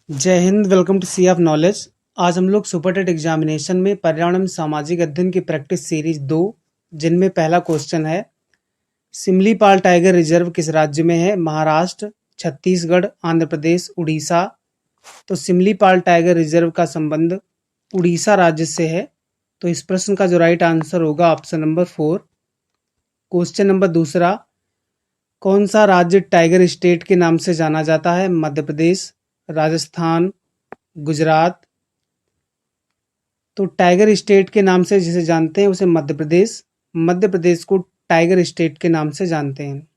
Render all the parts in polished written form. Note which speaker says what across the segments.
Speaker 1: जय हिंद। Welcome to sea of knowledge. आज हम लोग सुपरटेट एग्जामिनेशन में पर्यावरण एवं सामाजिक अध्ययन की प्रैक्टिस सीरीज 2, जिनमें पहला क्वेश्चन है सिमलीपाल टाइगर रिजर्व किस राज्य में है? महाराष्ट्र, छत्तीसगढ़, आंध्र प्रदेश, उड़ीसा। तो सिमलीपाल टाइगर रिजर्व का संबंध उड़ीसा राज्य से है। तो इस प्रश्न का जो राइट आंसर होगा ऑप्शन नंबर 4। क्वेश्चन नंबर दूसरा, कौन सा राज्य टाइगर स्टेट के नाम से जाना जाता है? मध्य प्रदेश, राजस्थान, गुजरात। तो टाइगर स्टेट के नाम से जिसे जानते हैं उसे मध्य प्रदेश को टाइगर स्टेट के नाम से जानते हैं।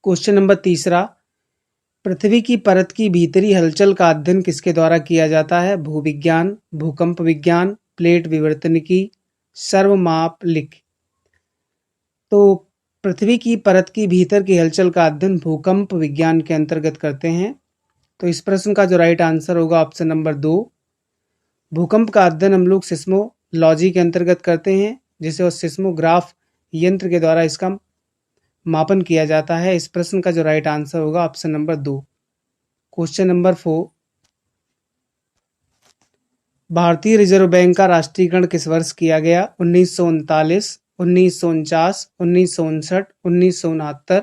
Speaker 1: क्वेश्चन नंबर तीसरा, पृथ्वी की परत की भीतरी हलचल का अध्ययन किसके द्वारा किया जाता है? भूविज्ञान, भूकंप विज्ञान, प्लेट विवर्तनिकी, सर्वमापलिक। तो पृथ्वी की परत की भीतर की हलचल का अध्ययन भूकंप विज्ञान के अंतर्गत करते हैं। तो इस प्रश्न का जो राइट आंसर होगा ऑप्शन नंबर 2। भूकंप का अध्ययन हम लोग सिस्मोलॉजी के अंतर्गत करते हैं, जिसे सिस्मोग्राफ यंत्र के द्वारा इसका मापन किया जाता है। इस प्रश्न का जो राइट आंसर होगा ऑप्शन नंबर 2। क्वेश्चन नंबर 4, भारतीय रिजर्व बैंक का राष्ट्रीयकरण किस वर्ष किया गया? 1939, 1949, 1959, 1969।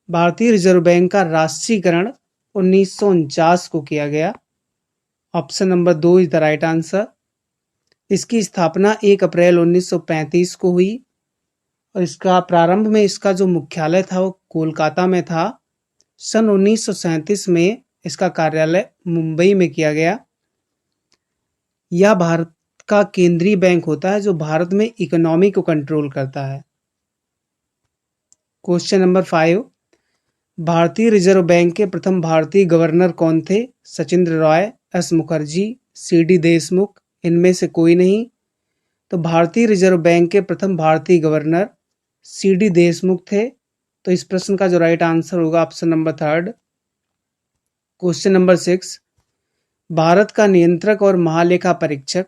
Speaker 1: भारतीय रिजर्व बैंक का राष्ट्रीयकरण 1949 को किया गया। Option number 2 is the right answer. इसकी स्थापना 1 अप्रैल 1935 को हुई और इसका प्रारंभ में इसका जो मुख्यालय था वो कोलकाता में था। सन 1937 में इसका कार्यालय मुंबई में किया गया। यह भारत का केंद्रीय बैंक होता है जो भारत में इकोनॉमी को कंट्रोल करता है। क्वेश्चन नंबर 5, भारतीय रिजर्व बैंक के प्रथम भारतीय गवर्नर कौन थे? Sachindra Roy, S Mukherjee, C D. देशमुख, इनमें से कोई नहीं। तो भारतीय रिजर्व बैंक के प्रथम भारतीय गवर्नर सी.डी. देशमुख थे। तो इस प्रश्न का जो राइट आंसर होगा option number 3। Question number 6, Bharat का नियंत्रक और महालेखा परीक्षक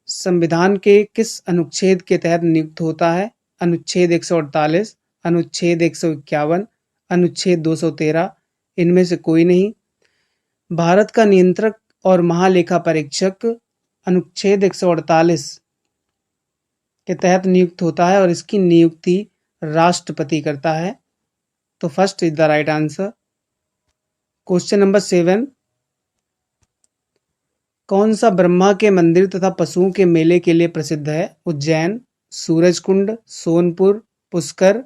Speaker 1: संविधान के किस अनुच्छेद के तहत नियुक्त होता है? अनुच्छेद 148, अनुच्छेद 151, अनुच्छेद 213, इनमें से कोई नहीं। भारत का नियंत्रक और महालेखा परीक्षक अनुच्छेद 148 के तहत नियुक्त होता है और इसकी नियुक्ति राष्ट्रपति करता है। तो first is the right answer. Question number 7, कौन सा ब्रह्मा के मंदिर तथा पशुओं के मेले के लिए प्रसिद्ध है? उज्जैन, सूरजकुंड, सोनपुर, पुष्कर।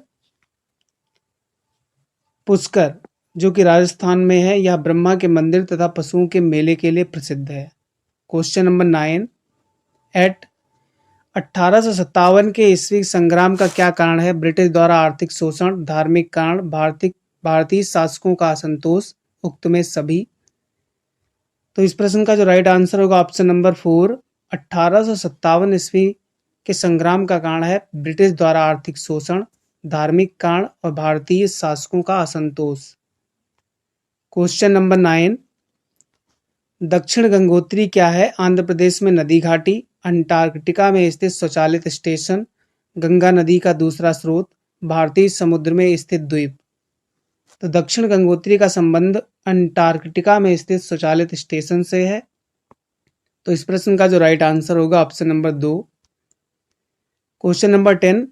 Speaker 1: पुष्कर जो कि राजस्थान में है, यह ब्रह्मा के मंदिर तथा पशुओं के मेले के लिए प्रसिद्ध है। क्वेश्चन नंबर 9, एट 1857 के ईस्वी संग्राम का क्या कारण है? ब्रिटिश द्वारा आर्थिक शोषण, धार्मिक कारण, भारतीय शासकों का असंतोष, उक्त में सभी। तो इस प्रश्न का जो राइट आंसर होगा ऑप्शन नंबर 4। 1857 ईस्वी के संग्राम का कारण है ब्रिटिश द्वारा आर्थिक शोषण, धार्मिक कारण और भारतीय शासकों का असंतोष। क्वेश्चन नंबर 9, दक्षिण गंगोत्री क्या है? आंध्र प्रदेश में नदी घाटी, अंटार्कटिका में स्थित स्वचालित स्टेशन, गंगा नदी का दूसरा स्रोत, भारतीय समुद्र में स्थित द्वीप। तो दक्षिण गंगोत्री का संबंध अंटार्कटिका में स्थित स्वचालित स्टेशन से है। तो इस प्रश्न का जो राइट आंसर होगा ऑप्शन नंबर 2। क्वेश्चन नंबर 10,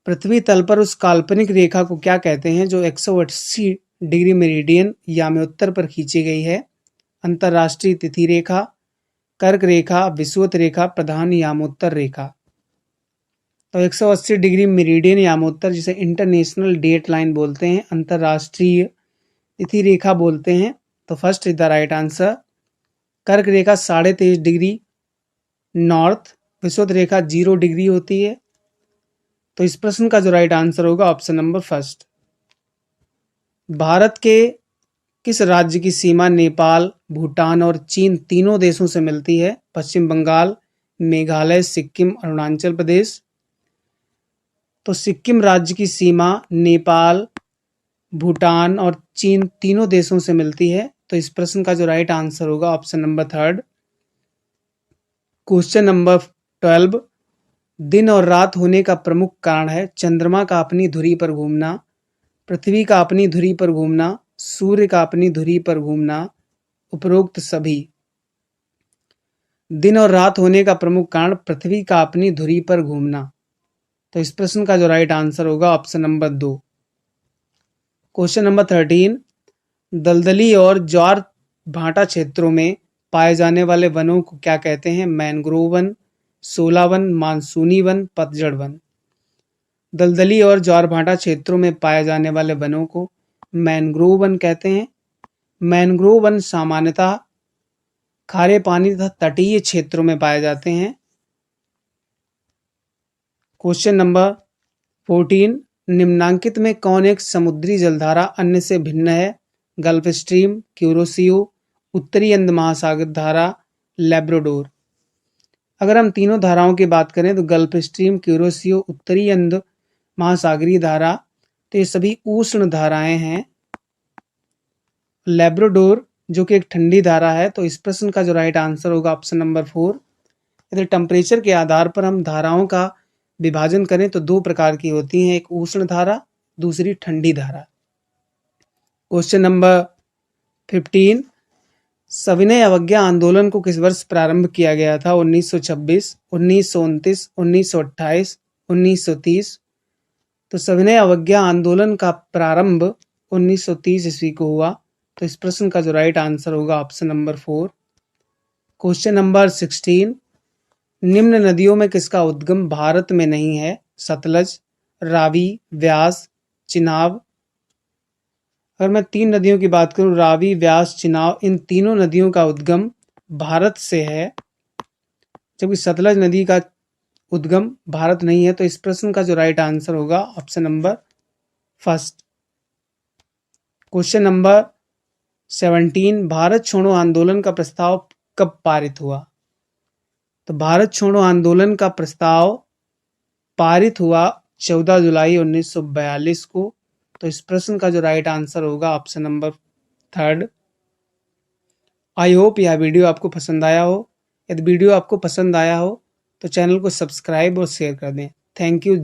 Speaker 1: पृथ्वी तल पर उस काल्पनिक रेखा को क्या कहते हैं जो 180 डिग्री मेरिडियन याम्योत्तर पर खींची गई है? अंतरराष्ट्रीय तिथि रेखा, कर्क रेखा, विषुवत रेखा, प्रधान यामोत्तर रेखा। तो 180 डिग्री मेरिडियन यामोत्तर जिसे इंटरनेशनल डेट लाइन बोलते हैं, अंतरराष्ट्रीय तिथि रेखा बोलते हैं। तो first is the right answer. कर्क रेखा 23.5 डिग्री नॉर्थ, विषुवत रेखा 0 डिग्री होती है। तो इस प्रश्न का जो राइट आंसर होगा ऑप्शन नंबर 1। भारत के किस राज्य की सीमा नेपाल, भूटान और चीन तीनों देशों से मिलती है? पश्चिम बंगाल, मेघालय, सिक्किम, अरुणाचल प्रदेश। तो सिक्किम राज्य की सीमा नेपाल, भूटान और चीन तीनों देशों से मिलती है। तो इस प्रश्न का जो राइट आंसर होगा ऑप्शन नंबर 3। क्वेश्चन नंबर 12, दिन और रात होने का प्रमुख कारण है चंद्रमा का अपनी धुरी पर घूमना, पृथ्वी का अपनी धुरी पर घूमना, सूर्य का अपनी धुरी पर घूमना, उपरोक्त सभी। दिन और रात होने का प्रमुख कारण पृथ्वी का अपनी धुरी पर घूमना। तो इस प्रश्न का जो राइट आंसर होगा ऑप्शन नंबर 2। क्वेश्चन नंबर 13, दलदली और ज्वार भाटा क्षेत्रों में पाए जाने वाले वनों को क्या कहते हैं? मैंग्रोव वन, शोला वन, मानसूनी वन, पतझड़ वन। दलदली और ज्वार भाटा क्षेत्रों में पाए जाने वाले वनों को मैंग्रोव वन कहते हैं। मैंग्रोव वन सामान्यतः खारे पानी तथा तटीय क्षेत्रों में पाए जाते हैं। क्वेश्चन नंबर 14, निम्नांकित में कौन एक समुद्री जलधारा अन्य से भिन्न है? गल्फ स्ट्रीम, क्यूरोसियो, उत्तरी अंध महासागर धारा, लैब्राडोर। अगर हम तीनों धाराओं की बात करें तो गल्फ स्ट्रीम, क्यूरोसियो, उत्तरी अंध महासागरीय धारा, तो ये सभी उष्ण धाराएं हैं। लैब्राडोर जो कि एक ठंडी धारा है। तो इस प्रश्न का जो राइट आंसर होगा ऑप्शन नंबर 4। यदि टेम्परेचर के आधार पर हम धाराओं का विभाजन करें तो दो प्रकार की होती हैं, एक उष्ण धारा, दूसरी ठंडी धारा। क्वेश्चन नंबर 15, सविनय अवज्ञा आंदोलन को किस वर्ष प्रारंभ किया गया था? 1926, 1929, 1928, 1930। तो सविनय अवज्ञा आंदोलन का प्रारंभ 1930 ईस्वी को हुआ। तो इस प्रश्न का जो राइट आंसर होगा ऑप्शन नंबर 4। क्वेश्चन नंबर 16, निम्न नदियों में किसका उद्गम भारत में नहीं है? सतलज, रावी, व्यास, चिनाब। अगर मैं 3 नदियों की बात करूं, रावी, व्यास, चिनाब, इन तीनों नदियों का उद्गम भारत से है, जबकि सतलज नदी का उद्गम भारत नहीं है। तो इस प्रश्न का जो राइट आंसर होगा option number 1। Question number 17, Bharat छोड़ो आंदोलन का प्रस्ताव कब पारित हुआ? तो भारत छोड़ो आंदोलन का प्रस्ताव पारित हुआ 14 जुलाई 1942 को। तो इस प्रश्न का जो राइट आंसर होगा ऑप्शन नंबर 3। आई होप यह वीडियो आपको पसंद आया हो। यदि वीडियो आपको पसंद आया हो तो चैनल को सब्सक्राइब और शेयर कर दें। Thank you.